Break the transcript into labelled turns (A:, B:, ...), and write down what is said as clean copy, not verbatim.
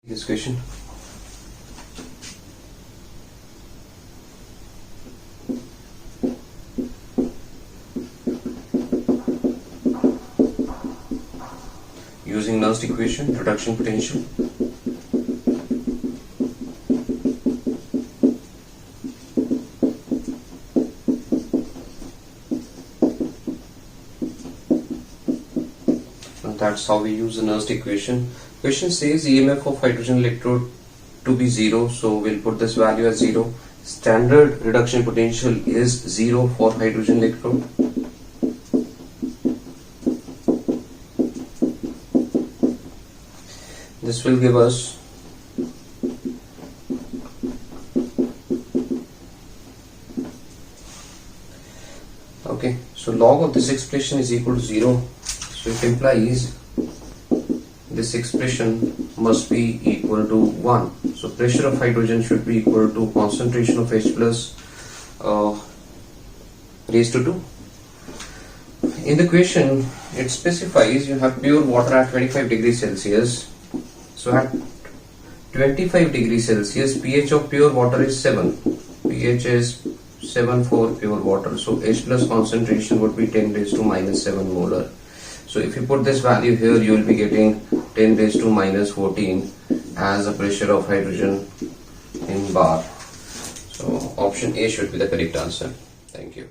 A: This question. Using Nernst equation, reduction potential. And that's how we use the Nernst equation. Question says EMF of hydrogen electrode to be 0, so we'll put this value as 0. Standard reduction potential is 0 for hydrogen electrode. This will give us okay, so log of this expression is equal to 0, so it implies this expression must be equal to 1. So pressure of hydrogen should be equal to concentration of H plus raised to 2. In the question it specifies you have pure water at 25 degrees Celsius. So at 25 degrees Celsius pH of pure water is 7. pH is 7 for pure water. So H plus concentration would be 10 raised to minus 7 molar. So if you put this value here, you will be getting 10 raised to minus 14 as the pressure of hydrogen in bar. So option A should be the correct answer. Thank you.